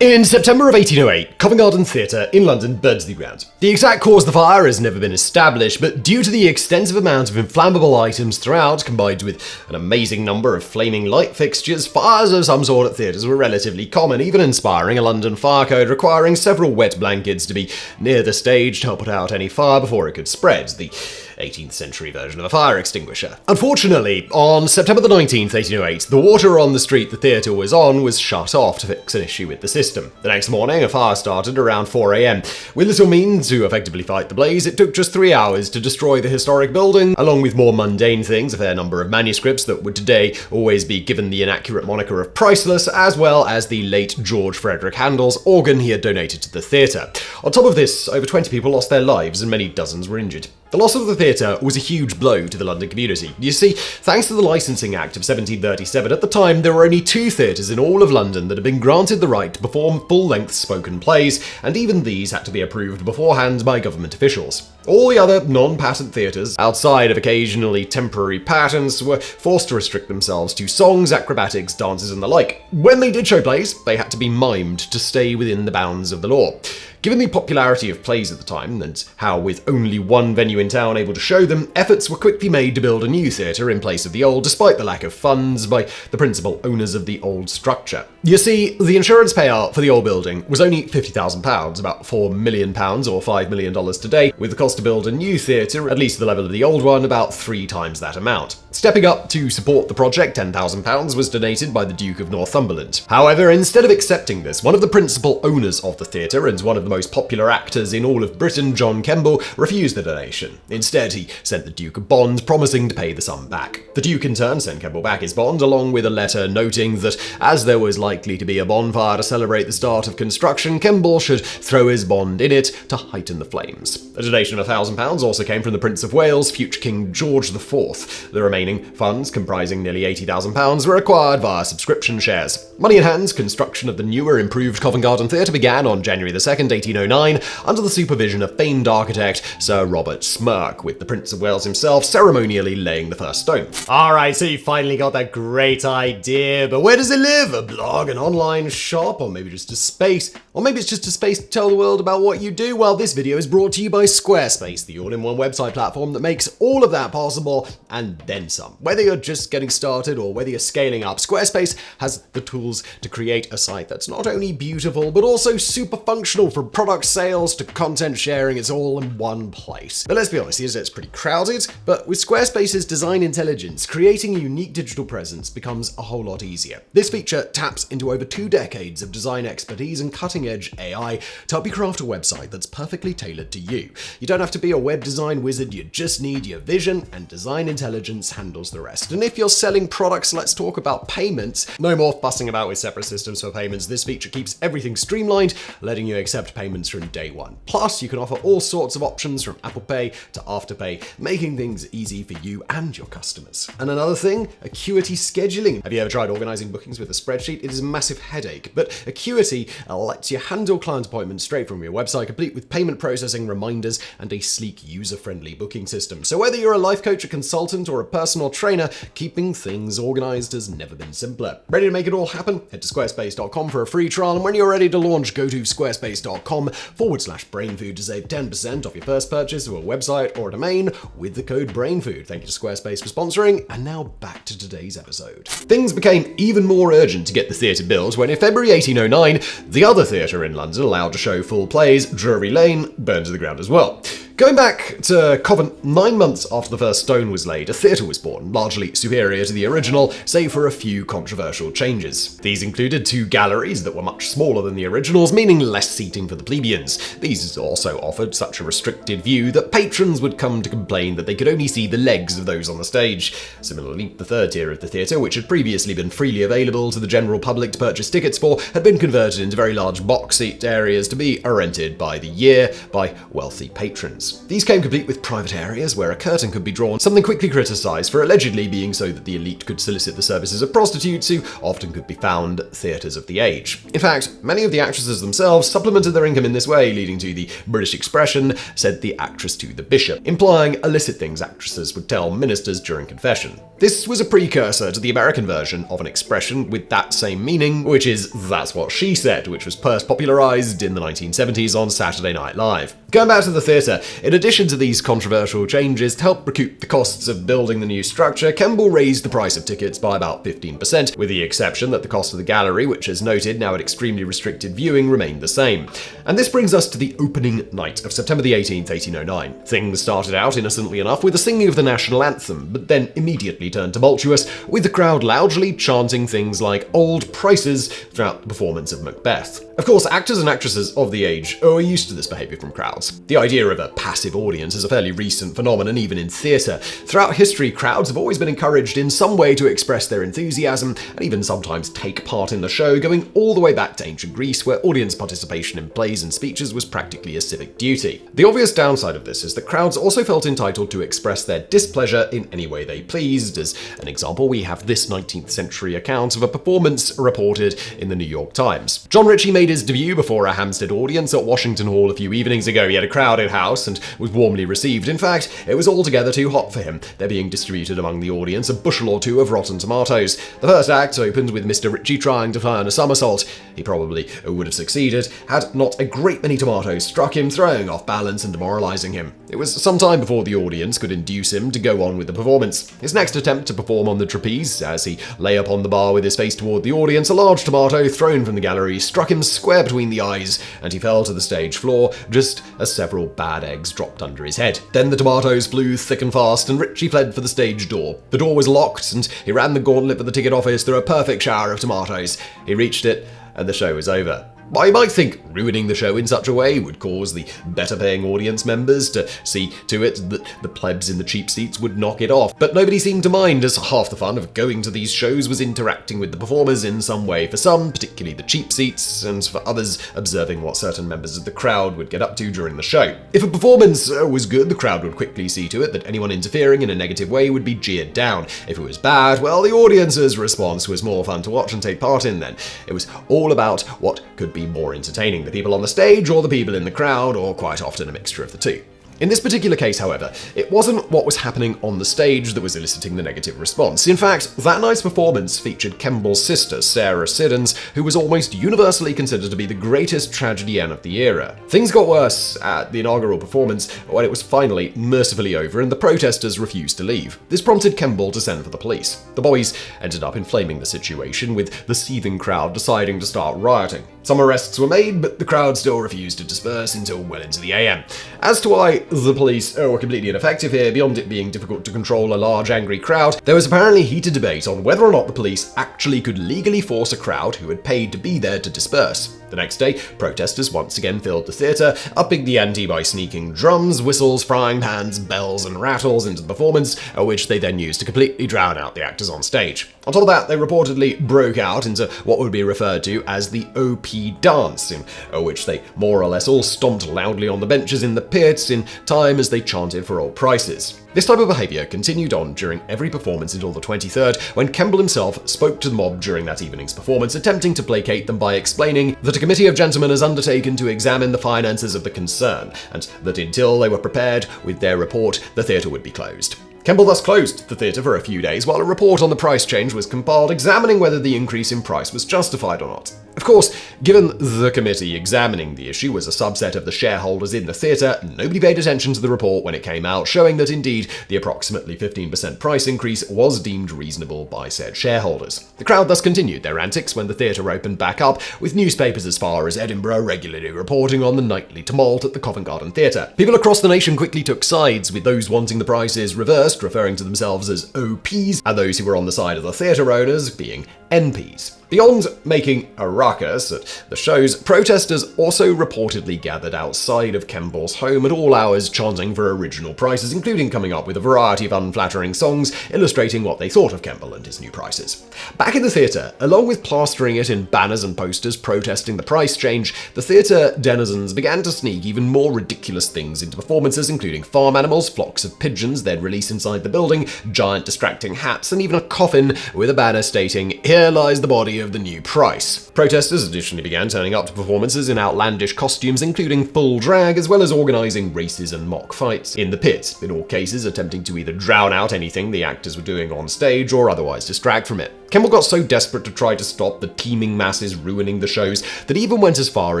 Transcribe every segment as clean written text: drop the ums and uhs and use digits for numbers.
In September of 1808, Covent Garden Theatre in London burned to the ground. The exact cause of the fire has never been established, but due to the extensive amount of inflammable items throughout, combined with an amazing number of flaming light fixtures, fires of some sort at theatres were relatively common, even inspiring a London fire code requiring several wet blankets to be near the stage to help put out any fire before it could spread. The 18th century version of a fire extinguisher. Unfortunately, on September the 19th, 1808, the water on the street the theatre was on was shut off to fix an issue with the system. The next morning, a fire started around 4 a.m. With little means to effectively fight the blaze, it took just 3 hours to destroy the historic building, along with more mundane things, a fair number of manuscripts that would today always be given the inaccurate moniker of priceless, as well as the late George Frederick Handel's organ he had donated to the theatre. On top of this, over 20 people lost their lives and many dozens were injured. The loss of the theatre was a huge blow to the London community. You see, thanks to the Licensing Act of 1737, at the time there were only 2 theatres in all of London that had been granted the right to perform full-length spoken plays, and even these had to be approved beforehand by government officials. All the other non-patent theatres, outside of occasionally temporary patents, were forced to restrict themselves to songs, acrobatics, dances, and the like. When they did show plays, they had to be mimed to stay within the bounds of the law. Given the popularity of plays at the time, and how with only one venue in town able to show them, efforts were quickly made to build a new theatre in place of the old, despite the lack of funds by the principal owners of the old structure. You see, the insurance payout for the old building was only £50,000, about £4 million or $5 million today, with the cost to build a new theatre, at least the level of the old one, about 3 times that amount. Stepping up to support the project, £10,000 was donated by the Duke of Northumberland. However, instead of accepting this, one of the principal owners of the theatre and one of the most popular actors in all of Britain, John Kemble, refused the donation. Instead, he sent the Duke a bond promising to pay the sum back. The Duke in turn sent Kemble back his bond, along with a letter noting that as there was likely to be a bonfire to celebrate the start of construction, Kemble should throw his bond in it to heighten the flames. A donation of £1,000 also came from the Prince of Wales, future King George IV. The remaining funds, comprising nearly £80,000, were acquired via subscription shares. Money in hand, construction of the newer, improved Covent Garden Theatre began on January 2nd, 1809, under the supervision of famed architect Sir Robert Smirke, with the Prince of Wales himself ceremonially laying the first stone. Alright, so you finally got that great idea, but where does it live? A blog, an online shop, or maybe just a space? Or maybe it's just a space to tell the world about what you do? Well, this video is brought to you by Squarespace, the all-in-one website platform that makes all of that possible, and then some. Whether you're just getting started or whether you're scaling up, Squarespace has the tools to create a site that's not only beautiful, but also super functional. From product sales to content sharing, it's all in one place. But let's be honest, the internet's pretty crowded, but with Squarespace's design intelligence, creating a unique digital presence becomes a whole lot easier. This feature taps into over 2 decades of design expertise and cutting-edge AI to help you craft a website that's perfectly tailored to you. You don't have to be a web design wizard, you just need your vision, and design intelligence handles the rest. And if you're selling products, let's talk about payments. No more fussing about with separate systems for payments. This feature keeps everything streamlined, letting you accept payments from day one. Plus, you can offer all sorts of options from Apple Pay to Afterpay, making things easy for you and your customers. And another thing, Acuity scheduling. Have you ever tried organizing bookings with a spreadsheet? It is a massive headache, but Acuity lets you handle client appointments straight from your website, complete with payment processing, reminders, and a sleek, user-friendly booking system. So whether you're a life coach, a consultant, or a personal trainer, keeping things organized has never been simpler. Ready to make it all happen? Head to squarespace.com for a free trial, and when you're ready to launch, go to squarespace.com/brainfood to save 10% off your first purchase of a website or a domain with the code BRAINFOOD. Thank you to Squarespace for sponsoring, and now back to today's episode. Things became even more urgent to get the theatre built when in February 1809, the other theatre in London allowed to show full plays, Drury Lane, burned to the ground as well. Going back to Covent, 9 months after the first stone was laid, a theatre was born, largely superior to the original, save for a few controversial changes. These included 2 galleries that were much smaller than the originals, meaning less seating for the plebeians. These also offered such a restricted view that patrons would come to complain that they could only see the legs of those on the stage. Similarly, the third tier of the theatre, which had previously been freely available to the general public to purchase tickets for, had been converted into very large box seat areas to be rented by the year by wealthy patrons. rooms. These came complete with private areas where a curtain could be drawn, something quickly criticised for allegedly being so that the elite could solicit the services of prostitutes who often could be found at theatres of the age. In fact, many of the actresses themselves supplemented their income in this way, leading to the British expression, "said the actress to the bishop," implying illicit things actresses would tell ministers during confession. This was a precursor to the American version of an expression with that same meaning, which is "that's what she said," which was first popularised in the 1970s on Saturday Night Live. Going back to the theatre, in addition to these controversial changes, to help recoup the costs of building the new structure, Kemble raised the price of tickets by about 15%, with the exception that the cost of the gallery, which as noted now had extremely restricted viewing, remained the same. And this brings us to the opening night of September the 18th, 1809. Things started out innocently enough with the singing of the national anthem, but then immediately turned tumultuous, with the crowd loudly chanting things like "old prices" throughout the performance of Macbeth. Of course, actors and actresses of the age are used to this behaviour from crowds. The idea of a passive audience is a fairly recent phenomenon even in theatre. Throughout history, crowds have always been encouraged in some way to express their enthusiasm and even sometimes take part in the show, going all the way back to ancient Greece, where audience participation in plays and speeches was practically a civic duty. The obvious downside of this is that crowds also felt entitled to express their displeasure in any way they pleased. As an example, we have this 19th century account of a performance reported in the New York Times. John Ritchie made his debut before a Hampstead audience at Washington Hall a few evenings ago. He had a crowded house and was warmly received. In fact, it was altogether too hot for him, there being distributed among the audience a bushel or two of rotten tomatoes. The first act opened with Mr. Ritchie trying to fly on a somersault. He probably would have succeeded had not a great many tomatoes struck him, throwing off balance and demoralising him. It was some time before the audience could induce him to go on with the performance. His next attempt to perform on the trapeze, as he lay upon the bar with his face toward the audience, a large tomato thrown from the gallery struck him square between the eyes, and he fell to the stage floor just as several bad eggs dropped under his head. Then the tomatoes flew thick and fast, and Ritchie fled for the stage door. The door was locked, and he ran the gauntlet for the ticket office through a perfect shower of tomatoes. He reached it, and the show was over. Well, you might think ruining the show in such a way would cause the better-paying audience members to see to it that the plebs in the cheap seats would knock it off. But nobody seemed to mind, as half the fun of going to these shows was interacting with the performers in some way. For some, particularly the cheap seats, and for others, observing what certain members of the crowd would get up to during the show. If a performance was good, the crowd would quickly see to it that anyone interfering in a negative way would be jeered down. If it was bad, well, the audience's response was more fun to watch and take part in then. It was all about what could be more entertaining, the people on the stage or the people in the crowd, or quite often a mixture of the two. In this particular case, however, it wasn't what was happening on the stage that was eliciting the negative response. In fact, that night's performance featured Kemble's sister, Sarah Siddons, who was almost universally considered to be the greatest tragedienne of the era. Things got worse at the inaugural performance when it was finally mercifully over and the protesters refused to leave. This prompted Kemble to send for the police. The boys ended up inflaming the situation, with the seething crowd deciding to start rioting. Some arrests were made, but the crowd still refused to disperse until well into the AM. As to why the police were completely ineffective here, beyond it being difficult to control a large angry crowd, there was apparently heated debate on whether or not the police actually could legally force a crowd who had paid to be there to disperse. The next day, protesters once again filled the theatre, upping the ante by sneaking drums, whistles, frying pans, bells and rattles into the performance, which they then used to completely drown out the actors on stage. On top of that, they reportedly broke out into what would be referred to as the OP dance, in which they more or less all stomped loudly on the benches in the pits in time as they chanted for old prices. This type of behaviour continued on during every performance until the 23rd, when Kemble himself spoke to the mob during that evening's performance, attempting to placate them by explaining that a committee of gentlemen has undertaken to examine the finances of the concern, and that until they were prepared with their report, the theatre would be closed. Kemble thus closed the theatre for a few days while a report on the price change was compiled, examining whether the increase in price was justified or not. Of course, given the committee examining the issue was a subset of the shareholders in the theatre, nobody paid attention to the report when it came out, showing that indeed the approximately 15% price increase was deemed reasonable by said shareholders. The crowd thus continued their antics when the theatre opened back up, with newspapers as far as Edinburgh regularly reporting on the nightly tumult at the Covent Garden Theatre. People across the nation quickly took sides, with those wanting the prices reversed, referring to themselves as OPs, and those who were on the side of the theatre owners being MPs. Beyond making a ruckus at the shows, protesters also reportedly gathered outside of Kemble's home at all hours chanting for original prices, including coming up with a variety of unflattering songs illustrating what they thought of Kemble and his new prices. Back in the theatre, along with plastering it in banners and posters protesting the price change, the theatre denizens began to sneak even more ridiculous things into performances, including farm animals, flocks of pigeons they'd release inside the building, giant distracting hats, and even a coffin with a banner stating, "Here lies the body of the new price." Protesters additionally began turning up to performances in outlandish costumes, including full drag, as well as organising races and mock fights in the pit, in all cases attempting to either drown out anything the actors were doing on stage or otherwise distract from it. Kemble got so desperate to try to stop the teeming masses ruining the shows that he even went as far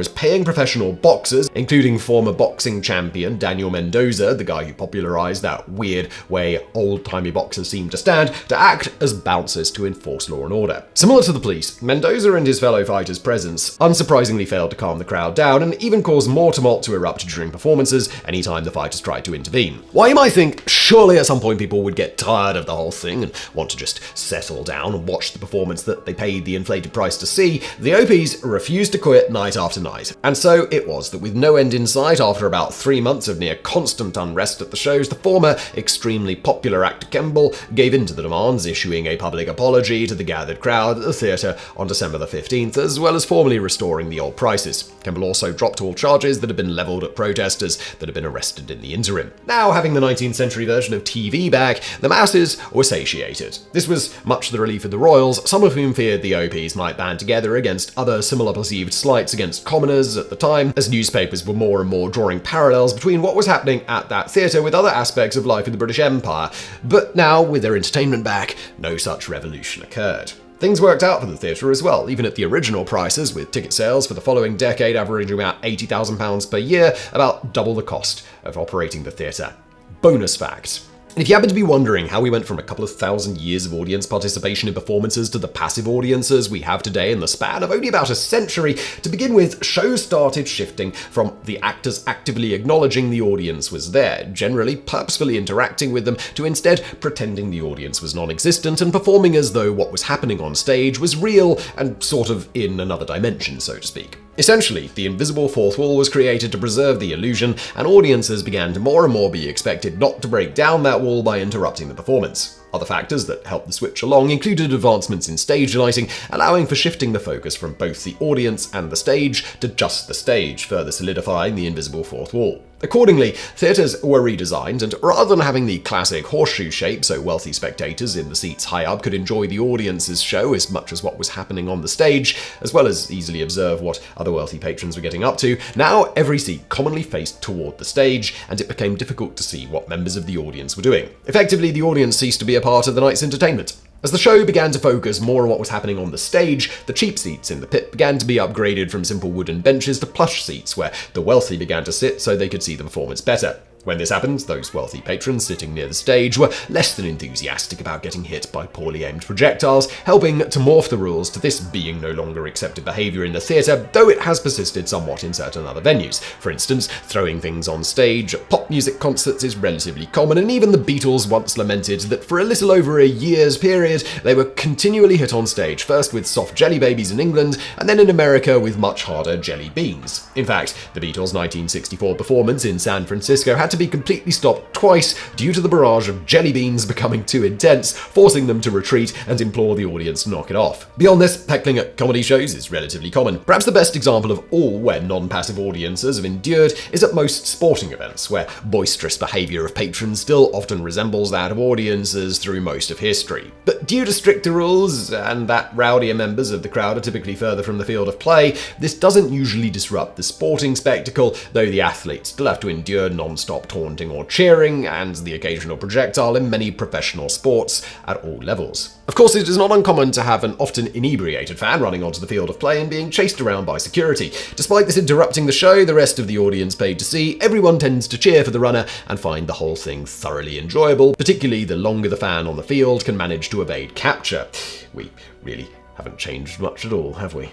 as paying professional boxers, including former boxing champion Daniel Mendoza, the guy who popularized that weird way old-timey boxers seem to stand, to act as bouncers to enforce law and order. Similar to the police, Mendoza and his fellow fighters' presence unsurprisingly failed to calm the crowd down and even caused more tumult to erupt during performances anytime the fighters tried to intervene. While you might think, surely at some point people would get tired of the whole thing and want to just settle down and watch the performance that they paid the inflated price to see, the OPs refused to quit night after night. And so it was that with no end in sight, after about 3 months of near constant unrest at the shows, the former extremely popular actor Kemble gave in to the demands, issuing a public apology to the gathered crowd at the theatre on December the 15th, as well as formally restoring the old prices. Kemble also dropped all charges that had been levelled at protesters that had been arrested in the interim. Now, having the 19th century version of TV back, the masses were satiated. This was much to the relief of the royals, some of whom feared the OPs might band together against other similar perceived slights against commoners at the time, as newspapers were more and more drawing parallels between what was happening at that theatre with other aspects of life in the British Empire. But now, with their entertainment back, no such revolution occurred. Things worked out for the theatre as well, even at the original prices, with ticket sales for the following decade averaging about £80,000 per year, about double the cost of operating the theatre. Bonus fact. And if you happen to be wondering how we went from a couple of thousand years of audience participation in performances to the passive audiences we have today in the span of only about a century, to begin with, shows started shifting from the actors actively acknowledging the audience was there, generally purposefully interacting with them, to instead pretending the audience was non-existent and performing as though what was happening on stage was real and sort of in another dimension, so to speak. Essentially, the invisible fourth wall was created to preserve the illusion, and audiences began to more and more be expected not to break down that wall by interrupting the performance. Other factors that helped the switch along included advancements in stage lighting, allowing for shifting the focus from both the audience and the stage to just the stage, further solidifying the invisible fourth wall. Accordingly, theatres were redesigned, and rather than having the classic horseshoe shape so wealthy spectators in the seats high up could enjoy the audience's show as much as what was happening on the stage, as well as easily observe what other wealthy patrons were getting up to, now every seat commonly faced toward the stage, and it became difficult to see what members of the audience were doing. Effectively, the audience ceased to be a part of the night's entertainment. As the show began to focus more on what was happening on the stage, the cheap seats in the pit began to be upgraded from simple wooden benches to plush seats where the wealthy began to sit so they could see the performance better. When this happened, those wealthy patrons sitting near the stage were less than enthusiastic about getting hit by poorly aimed projectiles, helping to morph the rules to this being no longer accepted behaviour in the theatre, though it has persisted somewhat in certain other venues. For instance, throwing things on stage at pop music concerts is relatively common, and even the Beatles once lamented that for a little over a year's period, they were continually hit on stage, first with soft jelly babies in England, and then in America with much harder jelly beans. In fact, the Beatles' 1964 performance in San Francisco had to be completely stopped twice due to the barrage of jelly beans becoming too intense, forcing them to retreat and implore the audience to knock it off. Beyond this, heckling at comedy shows is relatively common. Perhaps the best example of all where non-passive audiences have endured is at most sporting events, where boisterous behaviour of patrons still often resembles that of audiences through most of history. But due to stricter rules, and that rowdier members of the crowd are typically further from the field of play, this doesn't usually disrupt the sporting spectacle, though the athletes still have to endure non-stop taunting or cheering, and the occasional projectile in many professional sports at all levels. Of course, it is not uncommon to have an often inebriated fan running onto the field of play and being chased around by security. Despite this interrupting the show the rest of the audience paid to see, everyone tends to cheer for the runner and find the whole thing thoroughly enjoyable, particularly the longer the fan on the field can manage to evade capture. We really haven't changed much at all, have we?